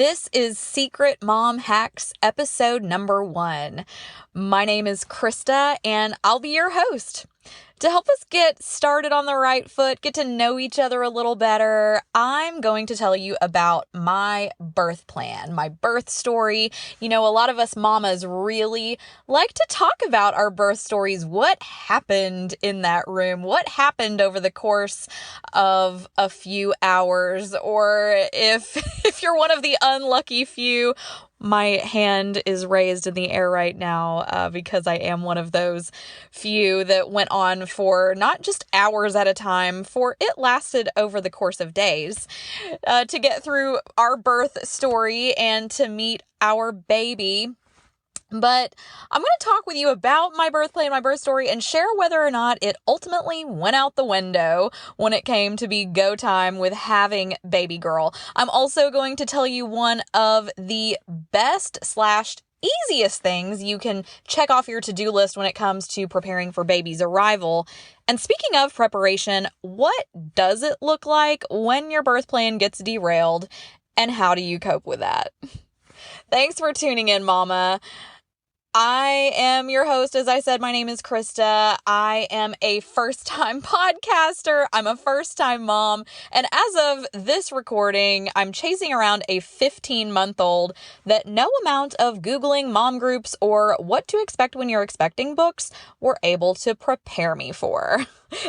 This is Secret Mom Hacks, episode number 1. My name is Krista, and I'll be your host. To help us get started on the right foot, get to know each other a little better, I'm going to tell you about my birth plan, my birth story. You know, a lot of us mamas really like to talk about our birth stories. What happened in that room? What happened over the course of a few hours? Or if you're one of the unlucky few, my hand is raised in the air right now because I am one of those few that went on for not just hours at a time, for it lasted over the course of days to get through our birth story and to meet our baby. But I'm going to talk with you about my birth plan, my birth story, and share whether or not it ultimately went out the window when it came to be go time with having baby girl. I'm also going to tell you one of the best/easiest things you can check off your to-do list when it comes to preparing for baby's arrival. And speaking of preparation, what does it look like when your birth plan gets derailed, and how do you cope with that? Thanks for tuning in, Mama. I am your host. As I said, my name is Krista. I am a first-time podcaster. I'm a first-time mom. And as of this recording, I'm chasing around a 15-month-old that no amount of Googling mom groups or what to expect when you're expecting books were able to prepare me for.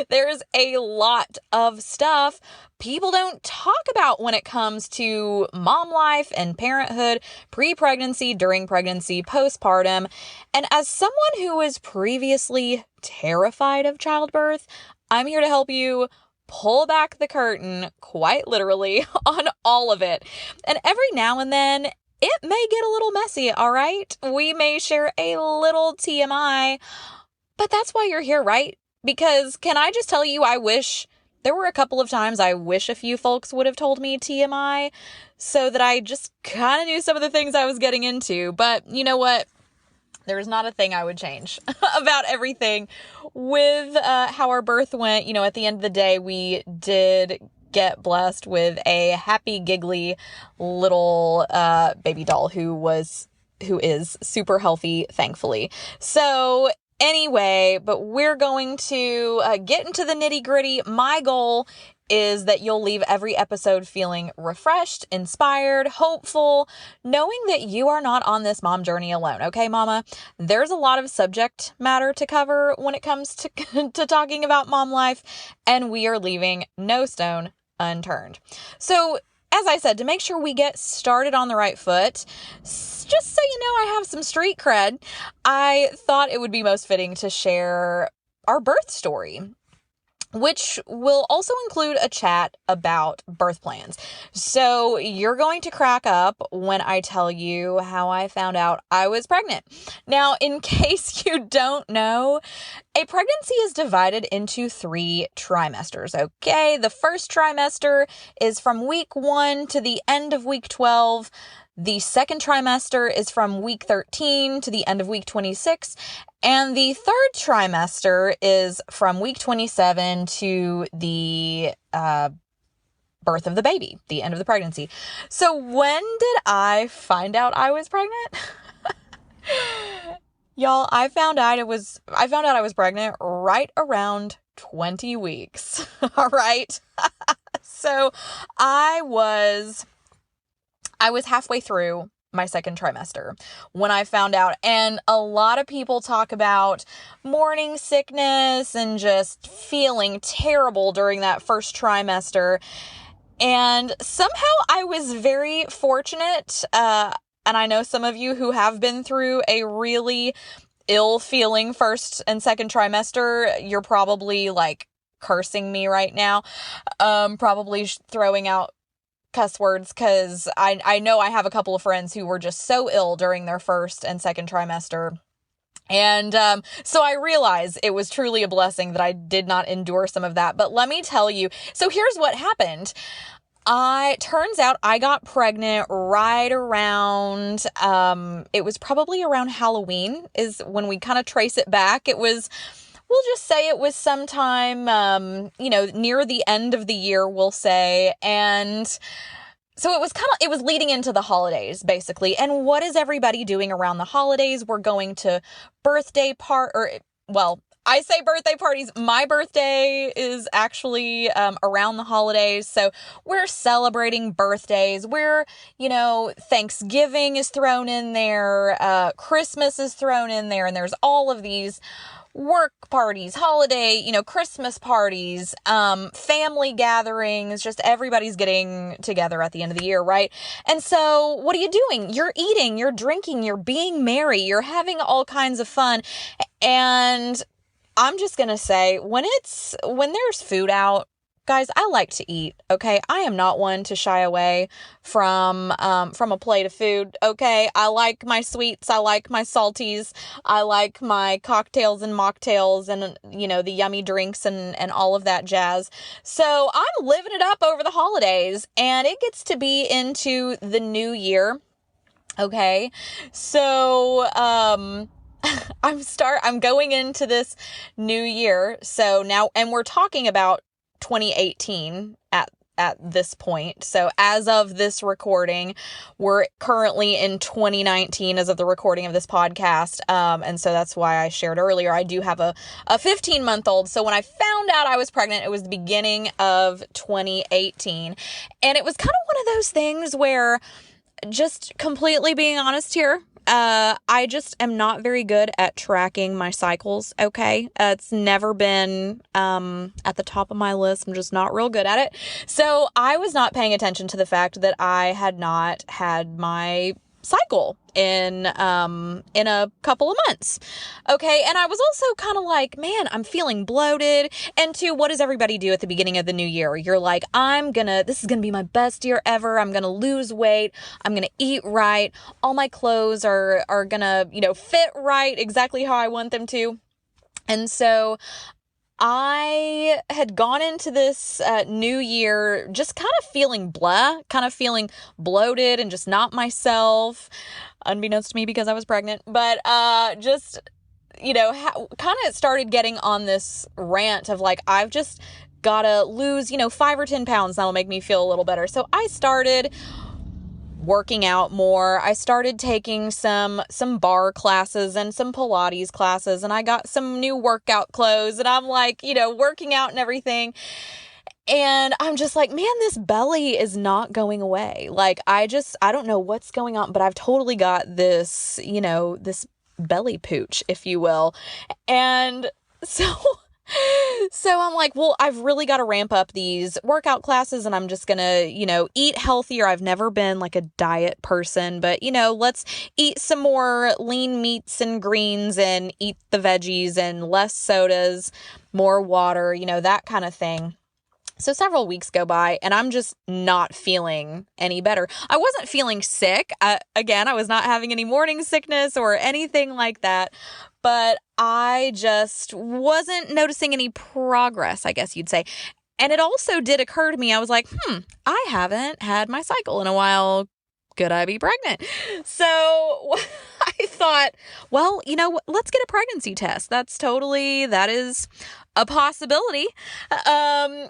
There's a lot of stuff people don't talk about when it comes to mom life and parenthood, pre-pregnancy, during pregnancy, postpartum. And as someone who was previously terrified of childbirth, I'm here to help you pull back the curtain, quite literally, on all of it. And every now and then, it may get a little messy, all right? We may share a little TMI, but that's why you're here, right? Because can I just tell you, there were a couple of times I wish a few folks would have told me TMI so that I just kind of knew some of the things I was getting into. But you know what? There's not a thing I would change about everything with how our birth went. You know, at the end of the day, we did get blessed with a happy, giggly little baby doll who is super healthy, thankfully. So anyway, but we're going to get into the nitty gritty. My goal is that you'll leave every episode feeling refreshed, inspired, hopeful, knowing that you are not on this mom journey alone. Okay, mama? There's a lot of subject matter to cover when it comes to, to talking about mom life, and we are leaving no stone unturned. So, as I said, to make sure we get started on the right foot, just so you know I have some street cred, I thought it would be most fitting to share our birth story, which will also include a chat about birth plans. So you're going to crack up when I tell you how I found out I was pregnant. Now, in case you don't know, a pregnancy is divided into 3 trimesters, okay? The first trimester is from week 1 to the end of week 12. The second trimester is from week 13 to the end of week 26. And the third trimester is from week 27 to the birth of the baby, the end of the pregnancy. So when did I find out I was pregnant? Y'all, I found out I was pregnant right around 20 weeks. All right. So I was halfway through my second trimester when I found out. And a lot of people talk about morning sickness and just feeling terrible during that first trimester. And somehow I was very fortunate. And I know some of you who have been through a really ill feeling first and second trimester, you're probably like cursing me right now. Probably throwing out cuss words, because I know I have a couple of friends who were just so ill during their first and second trimester. And so I realized it was truly a blessing that I did not endure some of that. But let me tell you, so here's what happened. Turns out I got pregnant right around, it was probably around Halloween is when we kind of trace it back. We'll just say it was sometime, near the end of the year, we'll say. And it was leading into the holidays, basically. And what is everybody doing around the holidays? We're going to I say birthday parties. My birthday is actually around the holidays. So we're celebrating birthdays. Thanksgiving is thrown in there. Christmas is thrown in there. And there's all of these work parties, holiday, Christmas parties, family gatherings, just everybody's getting together at the end of the year, right? And so what are you doing? You're eating, you're drinking, you're being merry, you're having all kinds of fun. And I'm just going to say, when there's food out, guys, I like to eat, okay? I am not one to shy away from a plate of food, okay? I like my sweets, I like my salties, I like my cocktails and mocktails and, the yummy drinks and all of that jazz. So I'm living it up over the holidays, and it gets to be into the new year, okay? So, I'm going into this new year. So now, and we're talking about 2018 at this point. So as of this recording, we're currently in 2019 as of the recording of this podcast. And so that's why I shared earlier, I do have a 15-month-old. So when I found out I was pregnant, it was the beginning of 2018. And it was kind of one of those things where, just completely being honest here, I just am not very good at tracking my cycles, okay? It's never been at the top of my list. I'm just not real good at it. So I was not paying attention to the fact that I had not had my cycle in a couple of months. Okay. And I was also kind of like, man, I'm feeling bloated. And two, what does everybody do at the beginning of the new year? You're like, this is going to be my best year ever. I'm going to lose weight. I'm going to eat right. All my clothes are going to, fit right exactly how I want them to. And so I had gone into this new year just kind of feeling kind of feeling bloated and just not myself, unbeknownst to me because I was pregnant, but just, kind of started getting on this rant of like, I've just got to lose, 5 or 10 pounds. That'll make me feel a little better. So I started working out more. I started taking some bar classes and some Pilates classes, and I got some new workout clothes, and I'm like, working out and everything. And I'm just like, man, this belly is not going away. Like, I don't know what's going on, but I've totally got this, this belly pooch, if you will. And so I'm like, well, I've really got to ramp up these workout classes, and I'm just going to, eat healthier. I've never been like a diet person, but, let's eat some more lean meats and greens and eat the veggies and less sodas, more water, that kind of thing. So several weeks go by, and I'm just not feeling any better. I wasn't feeling sick. I was not having any morning sickness or anything like that, but I just wasn't noticing any progress, I guess you'd say. And it also did occur to me, I was like, I haven't had my cycle in a while. Could I be pregnant? So I thought, well, let's get a pregnancy test. That is a possibility.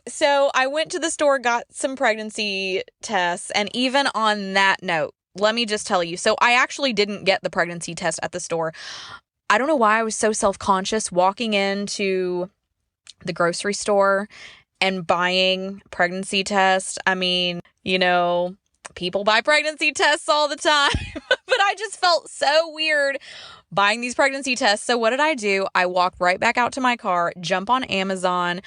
So I went to the store, got some pregnancy tests. And even on that note, let me just tell you, so I actually didn't get the pregnancy test at the store. I don't know why I was so self-conscious walking into the grocery store and buying pregnancy tests. I mean, people buy pregnancy tests all the time, but I just felt so weird buying these pregnancy tests. So what did I do? I walked right back out to my car, jump on Amazon.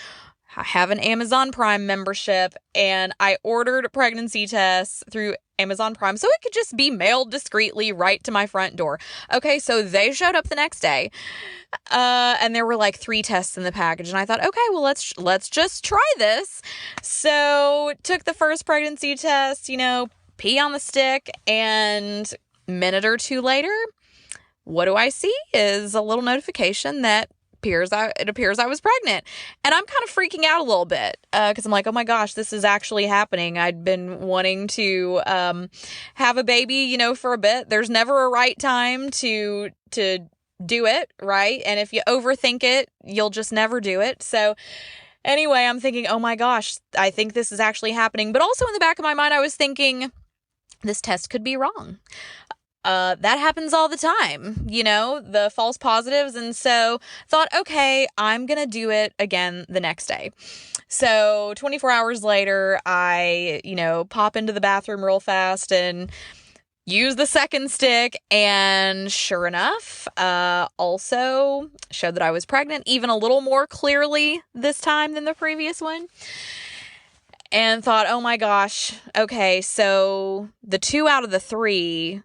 I have an Amazon Prime membership, and I ordered pregnancy tests through Amazon Prime so it could just be mailed discreetly right to my front door. Okay, so they showed up the next day, and there were like 3 tests in the package, and I thought, okay, well, let's just try this. So took the first pregnancy test, pee on the stick, and a minute or two later, what do I see is a little notification that it appears I was pregnant. And I'm kind of freaking out a little bit because I'm like, oh my gosh, this is actually happening. I'd been wanting to have a baby, for a bit. There's never a right time to do it, right? And if you overthink it, you'll just never do it. So Anyway, I'm thinking, oh my gosh, I think this is actually happening. But also in the back of my mind, I was thinking, this test could be wrong. That happens all the time, the false positives. And so thought, okay, I'm going to do it again the next day. So 24 hours later, I, pop into the bathroom real fast and use the second stick, and sure enough, also showed that I was pregnant, even a little more clearly this time than the previous one. And thought, oh my gosh, okay, so the 2 out of the 3,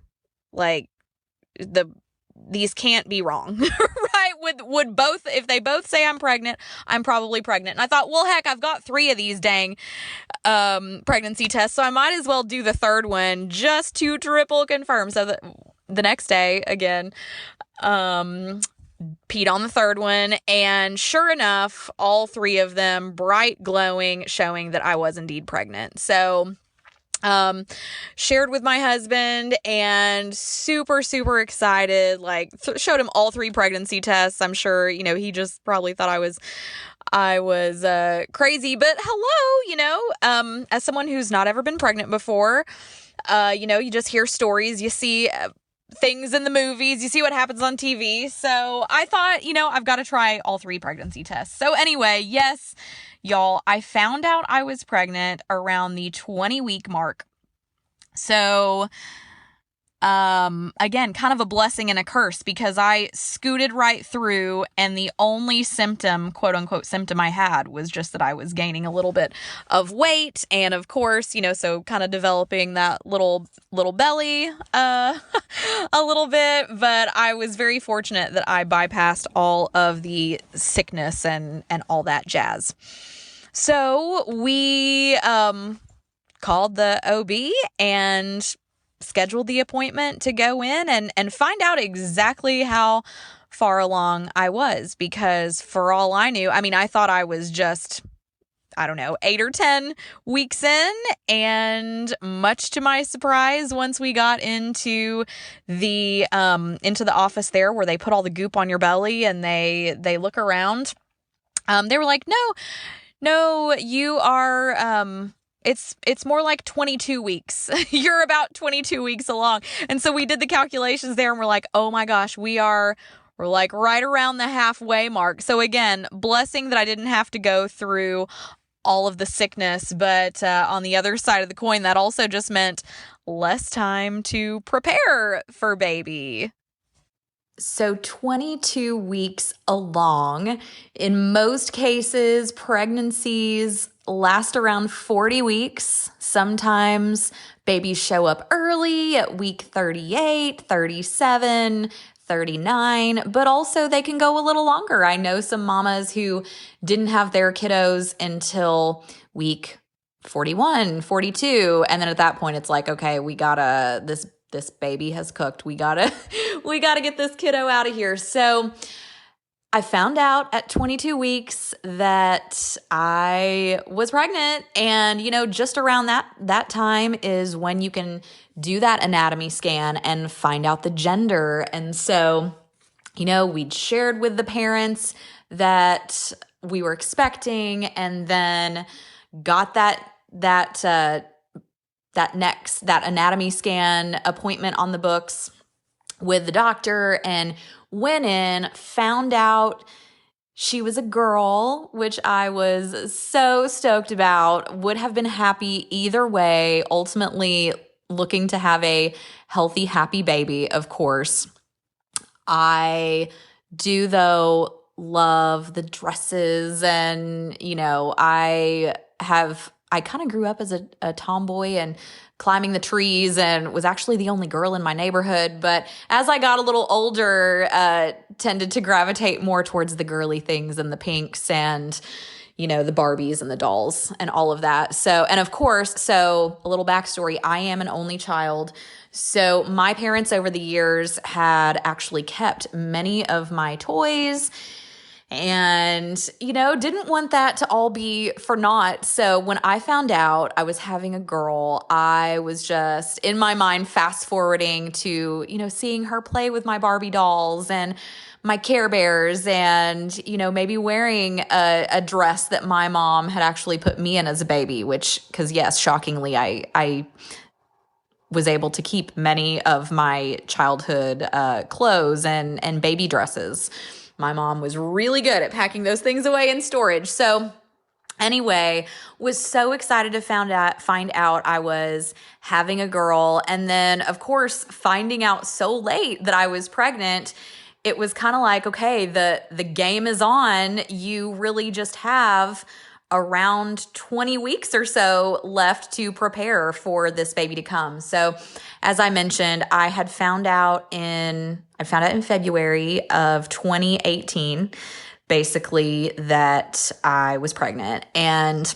these can't be wrong, right? Would both, if they both say I'm pregnant, I'm probably pregnant. And I thought, well, heck, I've got 3 of these dang pregnancy tests, so I might as well do the third one just to triple confirm. So the next day, again, peed on the third one, and sure enough, all 3 of them bright glowing, showing that I was indeed pregnant. So shared with my husband, and super, super excited, showed him all 3 pregnancy tests. I'm sure, he just probably thought I was crazy, but hello, as someone who's not ever been pregnant before, you just hear stories, you see things in the movies, you see what happens on TV. So I thought, I've got to try all 3 pregnancy tests. So anyway, yes, y'all, I found out I was pregnant around the 20-week mark. So, again, kind of a blessing and a curse, because I scooted right through, and the only symptom, quote unquote symptom, I had was just that I was gaining a little bit of weight. And of course, so kind of developing that little belly, a little bit, but I was very fortunate that I bypassed all of the sickness and all that jazz. So we, called the OB and scheduled the appointment to go in and find out exactly how far along I was, because for all I knew, I thought I was just, 8 or 10 weeks in, and much to my surprise, once we got into the office there where they put all the goop on your belly and they look around, they were like, no, you are, it's more like 22 weeks. You're about 22 weeks along. And so we did the calculations there, and we're like, oh my gosh, we're like right around the halfway mark. So again, blessing that I didn't have to go through all of the sickness, but on the other side of the coin, that also just meant less time to prepare for baby. So 22 weeks along. In most cases, pregnancies last around 40 weeks. Sometimes babies show up early at week 38, 37, 39, but also they can go a little longer. I know some mamas who didn't have their kiddos until week 41, 42. And then at that point, it's like, okay, we gotta, this baby has cooked. We gotta get this kiddo out of here. So I found out at 22 weeks that I was pregnant, and, just around that time is when you can do that anatomy scan and find out the gender. And so, we'd shared with the parents that we were expecting, and then got that anatomy scan appointment on the books with the doctor, and went in, found out she was a girl, which I was so stoked about. Would have been happy either way, ultimately looking to have a healthy, happy baby, of course. I do, though, love the dresses, and, I kind of grew up as a tomboy and climbing the trees, and was actually the only girl in my neighborhood. But as I got a little older, tended to gravitate more towards the girly things and the pinks and, the Barbies and the dolls and all of that. So, and of course, so a little backstory, I am an only child. So my parents over the years had actually kept many of my toys And, didn't want that to all be for naught. So when I found out I was having a girl, I was just in my mind fast forwarding to, seeing her play with my Barbie dolls and my Care Bears and, maybe wearing a dress that my mom had actually put me in as a baby, because yes, shockingly, I was able to keep many of my childhood clothes and baby dresses. My mom was really good at packing those things away in storage. So anyway, was so excited to find out I was having a girl. And then, of course, finding out so late that I was pregnant, it was kind of like, okay, the game is on. You really just have around 20 weeks or so left to prepare for this baby to come. So as I mentioned, I found out in February of 2018, basically, that I was pregnant. And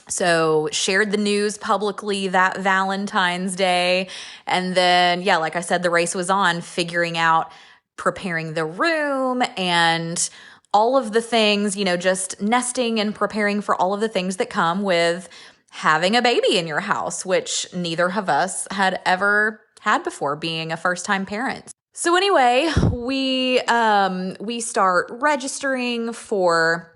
so shared the news publicly that Valentine's Day. And then, yeah, like I said, the race was on, figuring out preparing the room and all of the things, just nesting and preparing for all of the things that come with having a baby in your house, which neither of us had ever had before, being a first-time parent. So anyway, we start registering for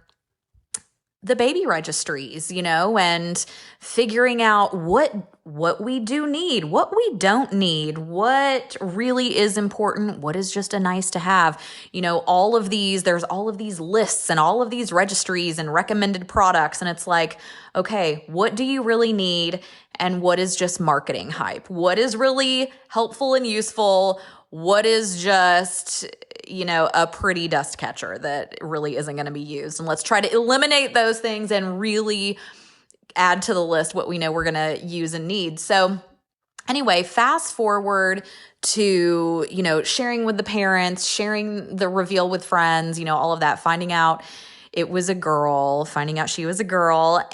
the baby registries, and figuring out what we do need, what we don't need, what really is important, what is just a nice to have. There's all of these lists and all of these registries and recommended products. And it's like, okay, what do you really need? And what is just marketing hype? What is really helpful and useful? What is just, a pretty dust catcher that really isn't going to be used? And let's try to eliminate those things and really add to the list what we know we're going to use and need. So anyway, fast forward to, sharing with the parents, sharing the reveal with friends, all of that, finding out she was a girl.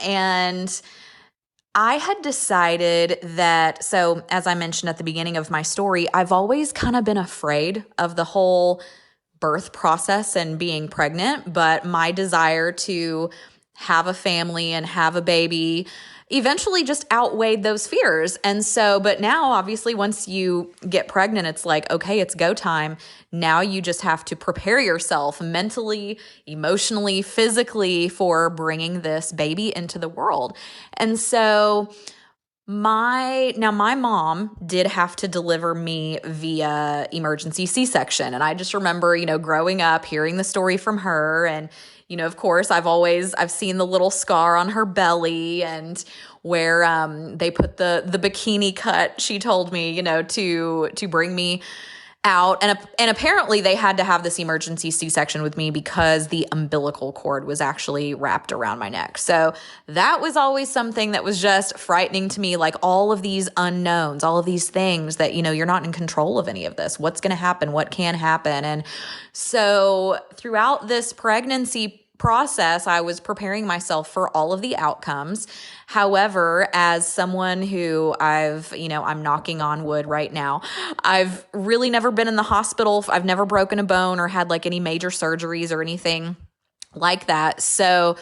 And I had decided that, so as I mentioned at the beginning of my story, I've always kind of been afraid of the whole birth process and being pregnant, but my desire to have a family and have a baby eventually just outweighed those fears. And so, but now obviously once you get pregnant, it's like, okay, it's go time. Now you just have to prepare yourself mentally, emotionally, physically for bringing this baby into the world. And so my mom did have to deliver me via emergency C-section. And I just remember, growing up, hearing the story from her. And, of course, I've seen the little scar on her belly and where they put the bikini cut, she told me, to bring me out. And apparently they had to have this emergency C-section with me because the umbilical cord was actually wrapped around my neck. So that was always something that was just frightening to me, like all of these unknowns, all of these things that, you're not in control of any of this. What's going to happen? What can happen? And so throughout this pregnancy process, I was preparing myself for all of the outcomes. However, as someone who I'm knocking on wood right now, I've really never been in the hospital. I've never broken a bone or had like any major surgeries or anything like that. So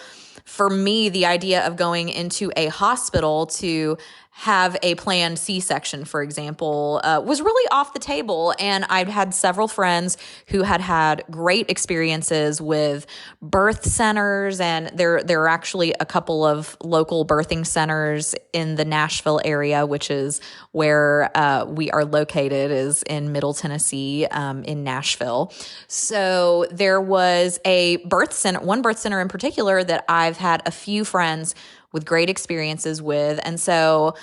for me, the idea of going into a hospital to have a planned C-section, for example, was really off the table. And I've had several friends who had great experiences with birth centers. And there are actually a couple of local birthing centers in the Nashville area, which is where we are located, is in Middle Tennessee, in Nashville. So there was one birth center in particular that I've had a few friends with great experiences with. And so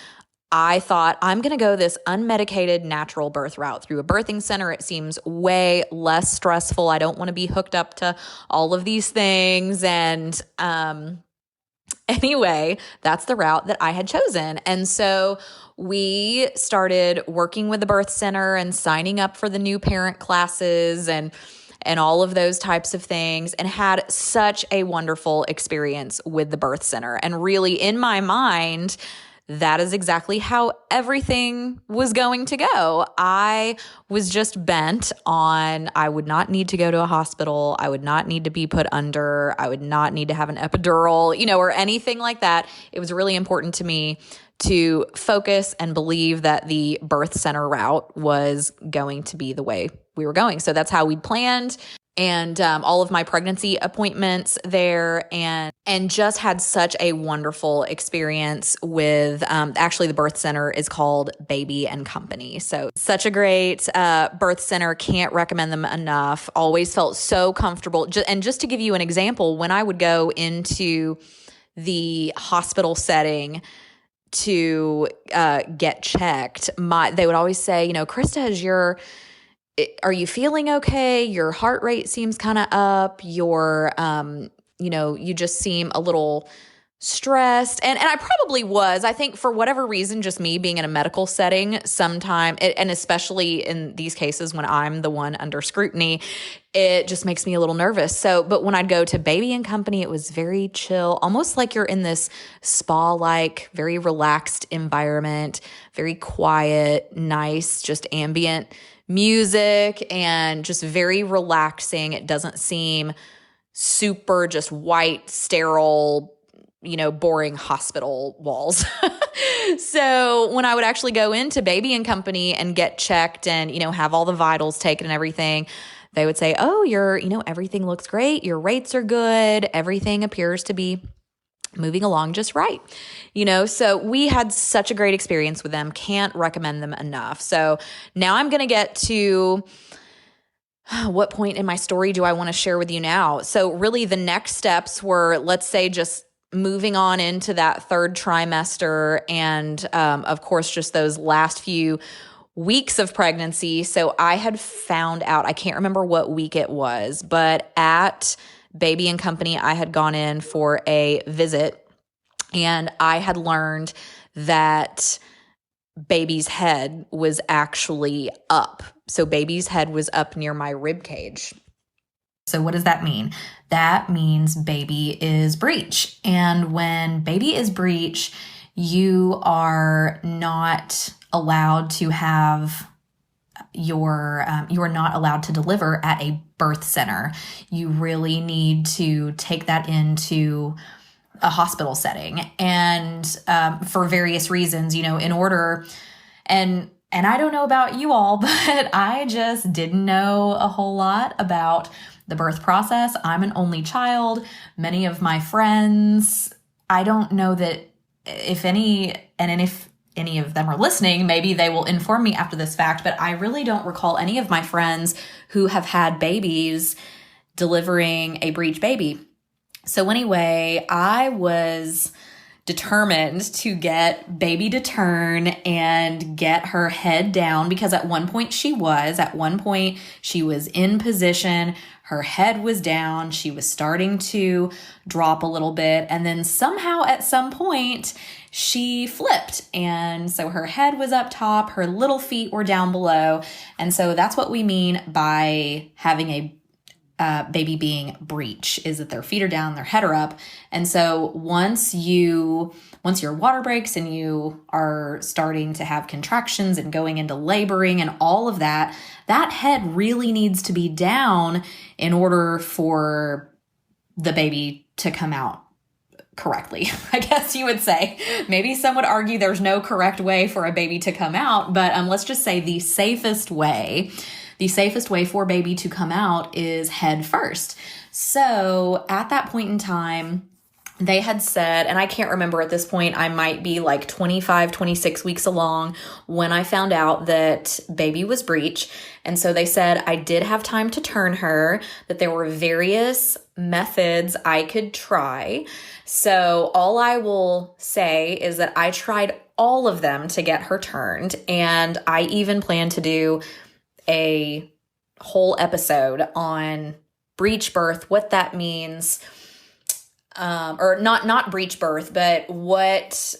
I thought, I'm going to go this unmedicated natural birth route through a birthing center. It seems way less stressful. I don't want to be hooked up to all of these things. And anyway, that's the route that I had chosen. And so we started working with the birth center and signing up for the new parent classes and all of those types of things, and had such a wonderful experience with the birth center. And really, in my mind, that is exactly how everything was going to go. I was just bent on, I would not need to go to a hospital. I would not need to be put under. I would not need to have an epidural, or anything like that. It was really important to me to focus and believe that the birth center route was going to be the way we were going. So that's how we planned. And all of my pregnancy appointments there, and just had such a wonderful experience with, actually the birth center is called Baby and Company. So such a great birth center. Can't recommend them enough. Always felt so comfortable. And just to give you an example, when I would go into the hospital setting to get checked, they would always say, Krista, are you feeling okay? Your heart rate seems kind of up. You just seem a little stressed. And I probably was. I think for whatever reason, just me being in a medical setting sometime, and especially in these cases when I'm the one under scrutiny, it just makes me a little nervous. But when I'd go to Baby and Company, it was very chill, almost like you're in this spa-like, very relaxed environment, very quiet, nice, just ambient music, and just very relaxing. It doesn't seem super just white, sterile, boring hospital walls. So when I would actually go into Baby and Company and get checked and, have all the vitals taken and everything, they would say, oh, everything looks great. Your rates are good. Everything appears to be moving along just right. So we had such a great experience with them. Can't recommend them enough. So now I'm going to get to what point in my story do I want to share with you now? So really the next steps were, let's say, just moving on into that third trimester, and of course, just those last few weeks of pregnancy. So I had found out, I can't remember what week it was, but at Baby and Company, I had gone in for a visit, and I had learned that baby's head was actually up. So baby's head was up near my rib cage. So what does that mean? That means baby is breech. And when baby is breech, you are not allowed to have you are not allowed to deliver at a birth center. You really need to take that into a hospital setting, and for various reasons, in order, and I don't know about you all, but I just didn't know a whole lot about the birth process. I'm an only child. Many of my friends, I don't know that if any of them are listening, maybe they will inform me after this fact, but I really don't recall any of my friends who have had babies delivering a breech baby. So anyway, I was determined to get baby to turn and get her head down, because at one point she was in position, her head was down, she was starting to drop a little bit, and then somehow at some point she flipped, and so her head was up top, her little feet were down below, and so that's what we mean by having a baby being breech, is that their feet are down, their head are up. And so once your water breaks and you are starting to have contractions and going into laboring and all of that, that head really needs to be down in order for the baby to come out correctly, I guess you would say. Maybe some would argue there's no correct way for a baby to come out, but let's just say the safest way for baby to come out is head first. So at that point in time, they had said, and I can't remember at this point, I might be like 25, 26 weeks along when I found out that baby was breech. And so they said I did have time to turn her, that there were various methods I could try. So all I will say is that I tried all of them to get her turned. And I even plan to do a whole episode on breech birth, what that means, or not breech birth, but what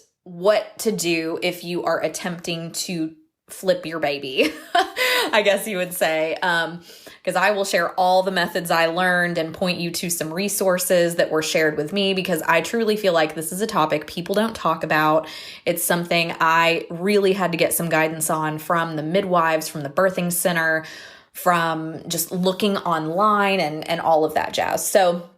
to do if you are attempting to flip your baby. I guess you would say, because I will share all the methods I learned and point you to some resources that were shared with me, because I truly feel like this is a topic people don't talk about. It's something I really had to get some guidance on from the midwives, from the birthing center, from just looking online and all of that jazz. So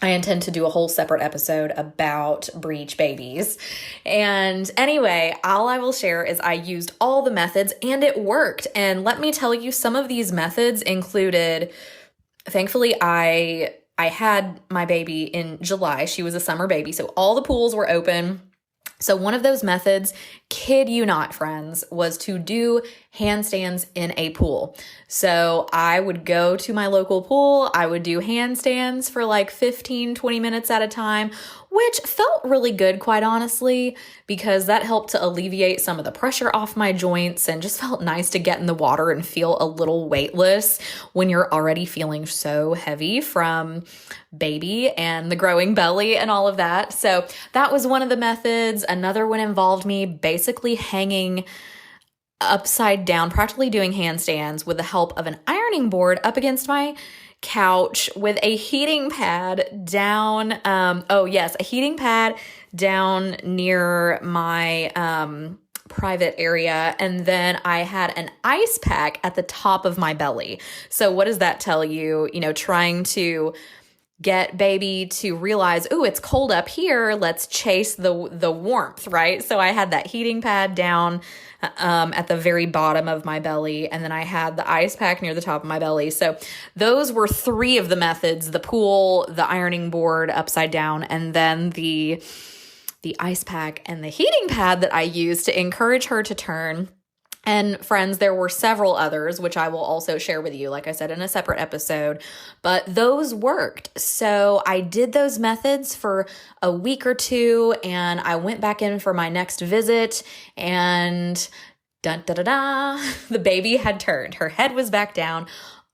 I intend to do a whole separate episode about breech babies. And anyway, all I will share is I used all the methods and it worked. And let me tell you, some of these methods included, thankfully, I had my baby in July. She was a summer baby, so all the pools were open. So one of those methods, kid you not, friends, was to do handstands in a pool. So I would go to my local pool, I would do handstands for like 15, 20 minutes at a time, which felt really good, quite honestly, because that helped to alleviate some of the pressure off my joints and just felt nice to get in the water and feel a little weightless when you're already feeling so heavy from baby and the growing belly and all of that. So that was one of the methods. Another one involved me basically hanging upside down, practically doing handstands with the help of an ironing board up against my couch with a heating pad down. A heating pad down near my private area. And then I had an ice pack at the top of my belly. So what does that tell you? You know, trying to get baby to realize, oh, it's cold up here. Let's chase the warmth, right? So I had that heating pad down at the very bottom of my belly, and then I had the ice pack near the top of my belly. So those were three of the methods: the pool, the ironing board upside down, and then the ice pack and the heating pad that I used to encourage her to turn. And friends, there were several others, which I will also share with you, like I said, in a separate episode, but those worked. So I did those methods for a week or two, and I went back in for my next visit, and dun da da da, the baby had turned. Her head was back down.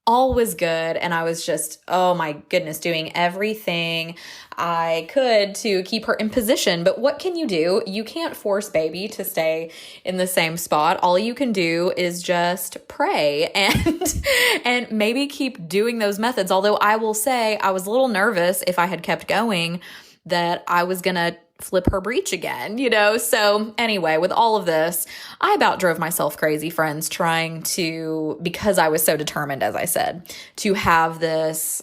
All was good, and I was just, oh my goodness, doing everything I could to keep her in position. But what can you do? You can't force baby to stay in the same spot. All you can do is just pray and maybe keep doing those methods. Although I will say I was a little nervous if I had kept going that I was going to flip her breech again, you know? So anyway, with all of this, I about drove myself crazy, friends, trying to, because I was so determined, as I said, to have this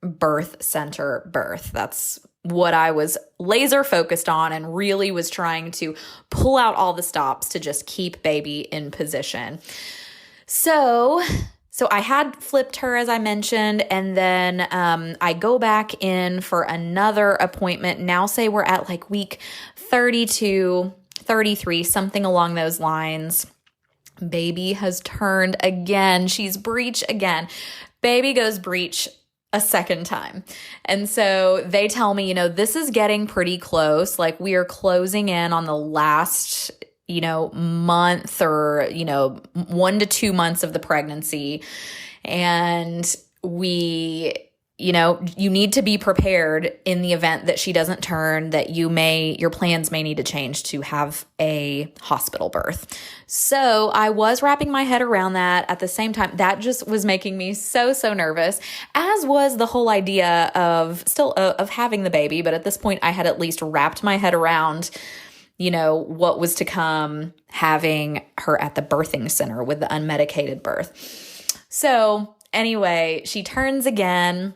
birth center birth. That's what I was laser focused on, and really was trying to pull out all the stops to just keep baby in position. So I had flipped her, as I mentioned, and then I go back in for another appointment. Now say we're at like week 32, 33, something along those lines. Baby has turned again. She's breech again. Baby goes breech a second time. And so they tell me, you know, this is getting pretty close. Like, we are closing in on the last month or, 1 to 2 months of the pregnancy. And you need to be prepared in the event that she doesn't turn, that your plans may need to change to have a hospital birth. So I was wrapping my head around that. At the same time, that just was making me so nervous, as was the whole idea of having the baby. But at this point, I had at least wrapped my head around what was to come, having her at the birthing center with the unmedicated birth. So anyway, she turns again.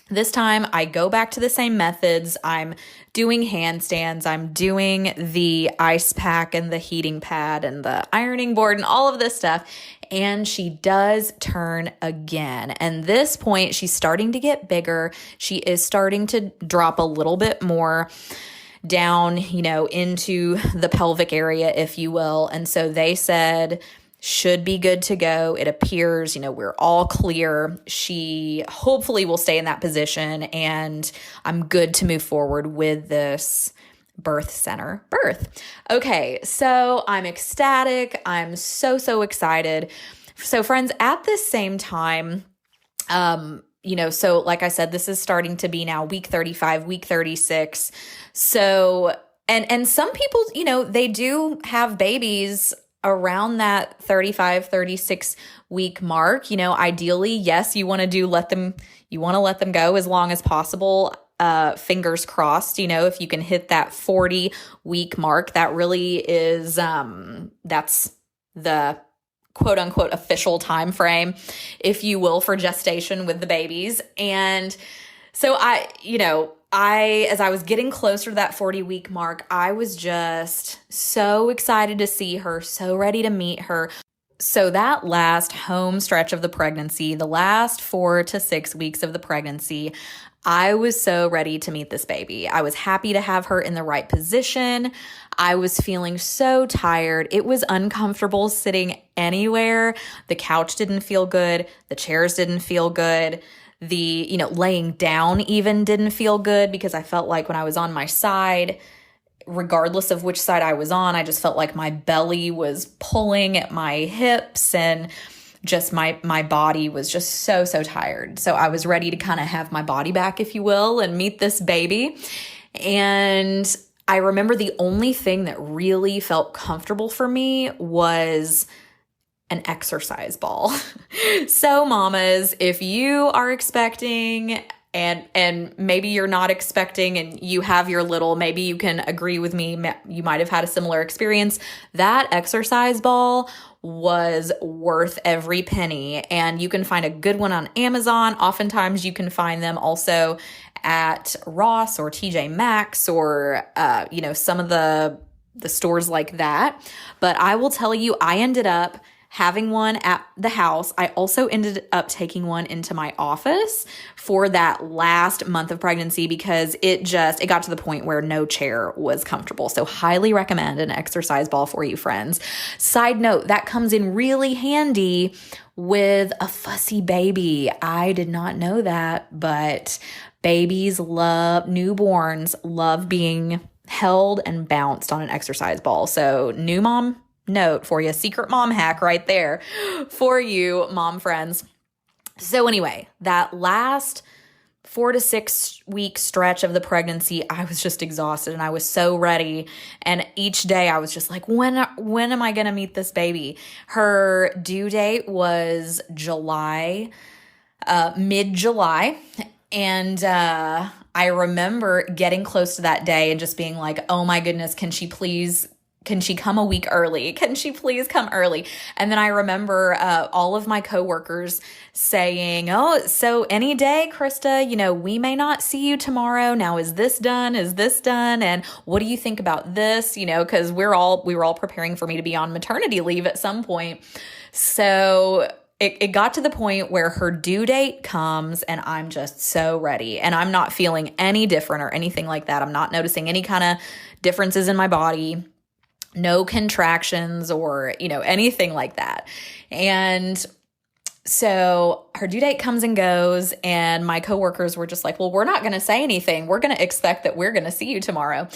This time I go back to the same methods. I'm doing handstands. I'm doing the ice pack and the heating pad and the ironing board and all of this stuff. And she does turn again. And this point, she's starting to get bigger. She is starting to drop a little bit more down, into the pelvic area, if you will. And so they said, should be good to go. It appears, we're all clear. She hopefully will stay in that position, and I'm good to move forward with this birth center birth. Okay, so I'm ecstatic. I'm so excited. So friends, at this same time, so like I said, this is starting to be now week 35, week 36. So, and some people, they do have babies around that 35, 36 week mark, ideally, yes, you want to let them go as long as possible. Fingers crossed, if you can hit that 40-week mark, that really is, that's the quote unquote official time frame, if you will, for gestation with the babies. And so as I was getting closer to that 40-week mark, I was just so excited to see her, so ready to meet her. So that last home stretch of the pregnancy, the last 4 to 6 weeks of the pregnancy, I was so ready to meet this baby. I was happy to have her in the right position. I was feeling so tired. It was uncomfortable sitting anywhere. The couch didn't feel good. The chairs didn't feel good. The, laying down even didn't feel good, because I felt like when I was on my side, regardless of which side I was on, I just felt like my belly was pulling at my hips, and just my body was just so tired. So I was ready to kind of have my body back, if you will, and meet this baby. And I remember the only thing that really felt comfortable for me was an exercise ball. So mamas, if you are expecting and maybe you're not expecting and you have your little, maybe you can agree with me, you might have had a similar experience, that exercise ball was worth every penny. And you can find a good one on Amazon. Oftentimes you can find them also at Ross or TJ Maxx or, some of the stores like that. But I will tell you, I ended up having one at the house. I also ended up taking one into my office for that last month of pregnancy, because it got to the point where no chair was comfortable. So highly recommend an exercise ball for you, friends. Side note, that comes in really handy with a fussy baby. I did not know that, but newborns love being held and bounced on an exercise ball. So new mom note for you, secret mom hack right there for you, mom friends. So anyway, that last 4 to 6 week stretch of the pregnancy, I was just exhausted and I was so ready. And each day I was just like, when am I going to meet this baby? Her due date was mid-July. And I remember getting close to that day and just being like, oh my goodness, can she come a week early? Can she please come early? And then I remember all of my coworkers saying, oh, so any day, Krista, we may not see you tomorrow. Now, is this done? Is this done? And what do you think about this? Because we were all preparing for me to be on maternity leave at some point. So it got to the point where her due date comes and I'm just so ready, and I'm not feeling any different or anything like that. I'm not noticing any kind of differences in my body. No contractions or, anything like that. And so her due date comes and goes, and my coworkers were just like, well, we're not going to say anything. We're going to expect that we're going to see you tomorrow.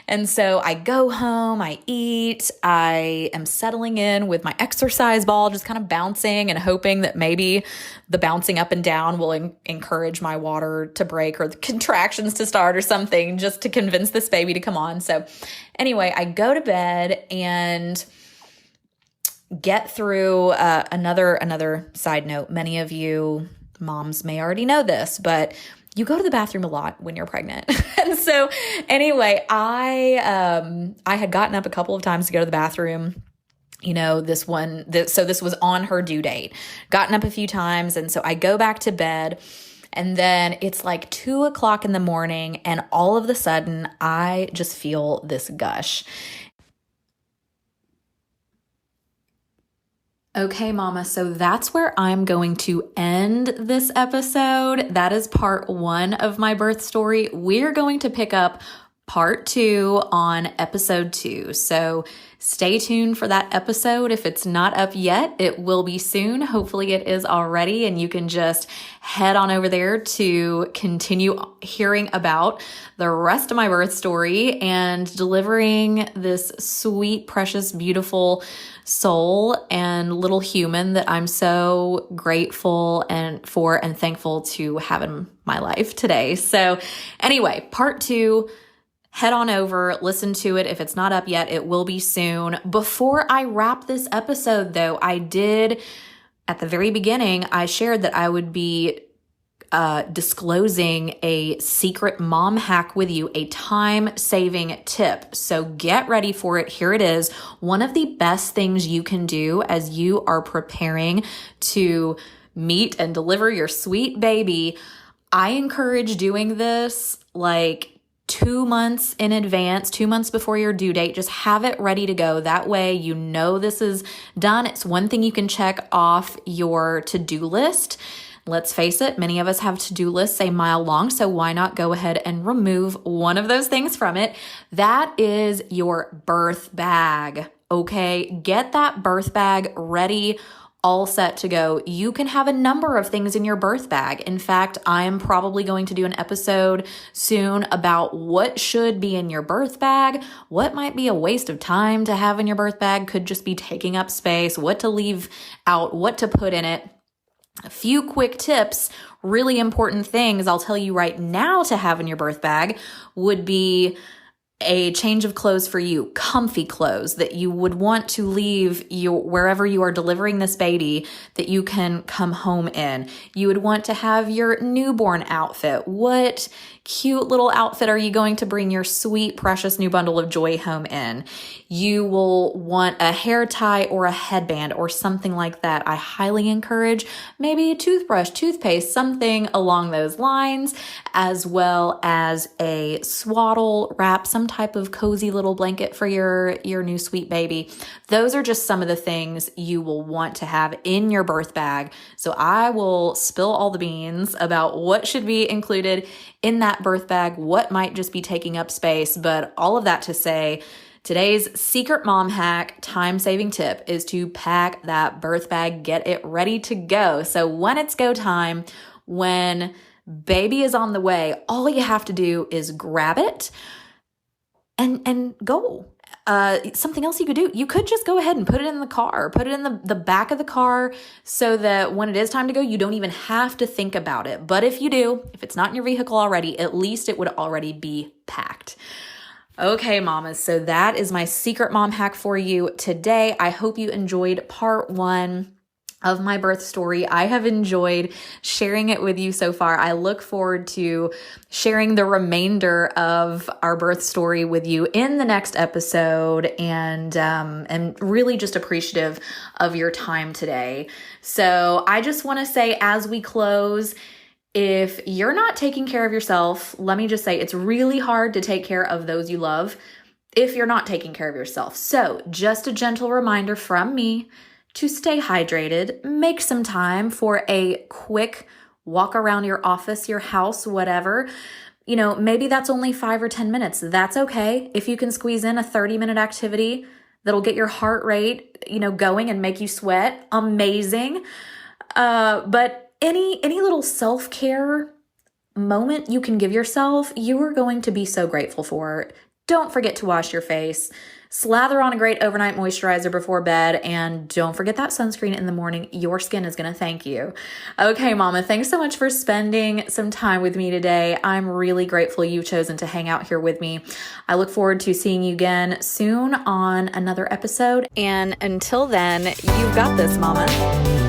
And so I go home, I eat, I am settling in with my exercise ball, just kind of bouncing and hoping that maybe the bouncing up and down will encourage my water to break or the contractions to start or something, just to convince this baby to come on. So anyway, I go to bed and get through another side note. Many of you moms may already know this, but you go to the bathroom a lot when you're pregnant. And so anyway, I had gotten up a couple of times to go to the bathroom. So this was on her due date. Gotten up a few times, and so I go back to bed. And then it's like 2:00 in the morning, and all of a sudden I just feel this gush. Okay, mama, so that's where I'm going to end this episode. That is part 1 of my birth story. We're going to pick up part 2 on episode 2. So stay tuned for that episode. If it's not up yet, it will be soon. Hopefully it is already, and you can just head on over there to continue hearing about the rest of my birth story and delivering this sweet, precious, beautiful soul and little human that I'm so grateful and thankful to have in my life today. So anyway, part 2 head on over, listen to it. If it's not up yet, it will be soon. Before I wrap this episode, though, at the very beginning, I shared that I would be disclosing a secret mom hack with you, a time-saving tip. So get ready for it. Here it is. One of the best things you can do as you are preparing to meet and deliver your sweet baby. I encourage doing this like 2 months in advance, 2 months before your due date. Just have it ready to go. That way, you know this is done. It's one thing you can check off your to-do list. Let's face it, many of us have to-do lists a mile long, so why not go ahead and remove one of those things from it? That is your birth bag, okay? Get that birth bag ready, all set to go. You can have a number of things in your birth bag. In fact, I am probably going to do an episode soon about what should be in your birth bag, what might be a waste of time to have in your birth bag, could just be taking up space, what to leave out, what to put in it. A few quick tips, really important things I'll tell you right now to have in your birth bag would be a change of clothes for you, comfy clothes that you would want to leave wherever you are delivering this baby that you can come home in. You would want to have your newborn outfit. What cute little outfit are you going to bring your sweet, precious new bundle of joy home in? You will want a hair tie or a headband or something like that. I highly encourage maybe a toothbrush, toothpaste, something along those lines, as well as a swaddle wrap, some type of cozy little blanket for your new sweet baby. Those are just some of the things you will want to have in your birth bag. So I will spill all the beans about what should be included in that birth bag, what might just be taking up space, but all of that to say, today's secret mom hack, time-saving tip is to pack that birth bag, get it ready to go. So when it's go time, when baby is on the way, all you have to do is grab it and go. Something else you could do, you could just go ahead and put it in the car, put it in the back of the car so that when it is time to go, you don't even have to think about it. But if you do, if it's not in your vehicle already, at least it would already be packed. Okay, mamas, so that is my secret mom hack for you today. I hope you enjoyed part 1 of my birth story. I have enjoyed sharing it with you so far. I look forward to sharing the remainder of our birth story with you in the next episode, and really just appreciative of your time today. So I just want to say, as we close, if you're not taking care of yourself, let me just say it's really hard to take care of those you love if you're not taking care of yourself. So just a gentle reminder from me to stay hydrated, make some time for a quick walk around your office, your house, whatever. You know, maybe that's only 5 or 10 minutes. That's okay. If you can squeeze in a 30-minute activity that'll get your heart rate, going and make you sweat, amazing. But any little self-care moment you can give yourself, you are going to be so grateful for. Don't forget to wash your face. Slather on a great overnight moisturizer before bed, and don't forget that sunscreen in the morning. Your skin is going to thank you. Okay, mama, thanks so much for spending some time with me today. I'm really grateful you've chosen to hang out here with me. I look forward to seeing you again soon on another episode. And until then, you've got this, mama.